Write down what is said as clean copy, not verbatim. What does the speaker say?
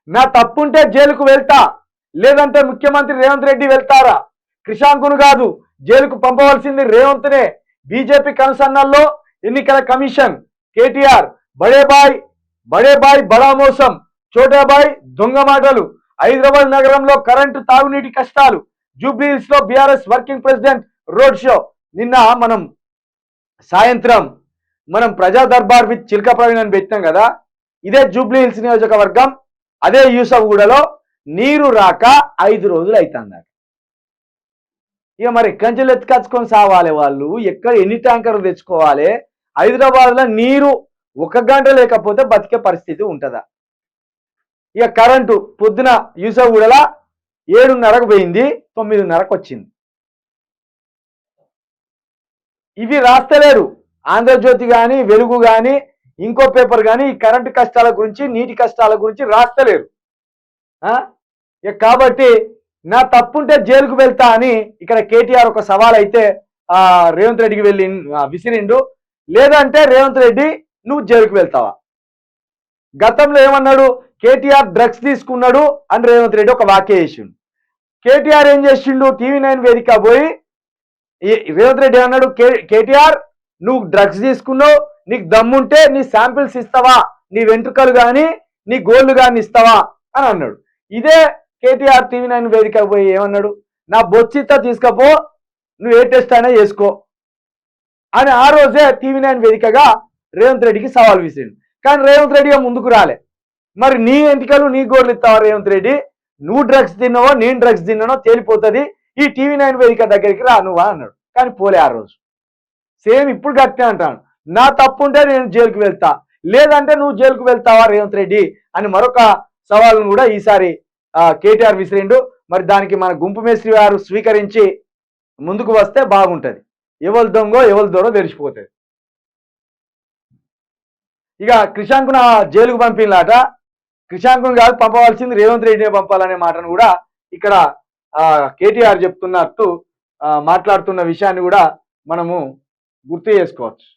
నా తప్పుంటే జైలుకు వెళ్తా, లేదంటే ముఖ్యమంత్రి రేవంత్ రెడ్డి వెళ్తారా? క్రిషాంకును కాదు, జైలుకు పంపవలసింది రేవంత్నే. బీజేపీ కనుసన్నల్లో ఎన్నికల కమిషన్ కేటీఆర్ బడే బాయ్ బడా మోసం, చోటాబాయ్ దొంగ మాటలు, హైదరాబాద్ నగరంలో కరెంటు తాగునీటి కష్టాలు, జూబ్లీహిల్స్ లో BRS working president road show. నిన్న సాయంత్రం మనం ప్రజా దర్బార్ విత్ చిల్క ప్రవీణ్ అని పెట్టినాం కదా. ఇదే జూబ్లీహిల్స్ నియోజకవర్గం, అదే యూసఫ్గూడలో నీరు రాక 5 రోజులు అవుతుంది. ఇక మరి ఎక్కడి నుంచి ఎత్తుకచ్చుకొని సావాలి వాళ్ళు? ఎన్ని ట్యాంకర్లు తెచ్చుకోవాలి? హైదరాబాద్లో నీరు 1 గంట లేకపోతే బతికే పరిస్థితి ఉంటుందా? ఇక కరెంటు పొద్దున యూసఫ్గూడలో 7:30కు పోయింది, 9:30కు వచ్చింది. ఇవి రాస్తలేరు ఆంధ్రజ్యోతి కానీ, వెలుగు కానీ, ఇంకో పేపర్ కానీ ఈ కరెంటు కష్టాల గురించి, నీటి కష్టాల గురించి రాస్తలేరు. కాబట్టి నా తప్పుంటే జైలుకు వెళ్తా అని ఇక్కడ కేటీఆర్ ఒక సవాల్ అయితే రేవంత్ రెడ్డికి వెళ్ళి విసిరిండు. లేదంటే రేవంత్ రెడ్డి నువ్వు జైలుకు వెళ్తావా? గతంలో ఏమన్నాడు? కేటీఆర్ డ్రగ్స్ తీసుకున్నాడు అని రేవంత్ రెడ్డి ఒక వ్యాఖ్య చేసిండు. కేటీఆర్ ఏం చేసిండు? TV9 వేదిక పోయి రేవంత్ రెడ్డి ఏమన్నాడు? కేటీఆర్ నువ్వు డ్రగ్స్ తీసుకున్నావు, నీకు దమ్ముంటే నీ శాంపిల్స్ ఇస్తావా, నీ వెంట్రుకలు కానీ నీ గోళ్ళు కానీ ఇస్తావా అని అన్నాడు. ఇదే కేటీఆర్ TV9 వేదిక పోయి ఏమన్నాడు? నా బొచ్చిత తీసుకపో, నువ్వు ఏ టెస్ట్ అయినా చేసుకో అని ఆ రోజే TV9 వేదికగా రేవంత్ రెడ్డికి సవాల్ విసిరిండు. కానీ రేవంత్ రెడ్డి ముందుకు రాలే. మరి నీ ఎంటికలు నీ గోళ్ళు ఇస్తావా రేవంత్ రెడ్డి? నువ్వు డ్రగ్స్ తిన్నావో నేను డ్రగ్స్ తిన్నానో తేలిపోతుంది, ఈ TV9 వేదిక దగ్గరికి రా నువ్వా అన్నాడు. కానీ పోలే ఆ రోజు. సేమ్ ఇప్పుడు గట్టినే అంటాను, నా తప్పుంటే నేను జైలుకు వెళ్తా, లేదంటే నువ్వు జైలుకు వెళ్తావా రేవంత్ రెడ్డి అని మరొక సవాల్ను కూడా ఈసారి కేటీఆర్ విసిరిండు. మరి దానికి మన గుంపు మేస్త్రి గారు స్వీకరించి ముందుకు వస్తే బాగుంటుంది. ఎవరు దొంగో ఎవరు దొరో తెలిసిపోతుంది. ఇక క్రిషాంకును జైలుకు పంపినలాట. క్రిషాంకును కాదు పంపవలసింది రేవంత్ రెడ్డినే పంపాలనే మాటను కూడా ఇక్కడ కేటీఆర్ చెప్తున్నట్టు మాట్లాడుతున్న విషయాన్ని కూడా మనము గుర్తు చేసుకోవచ్చు.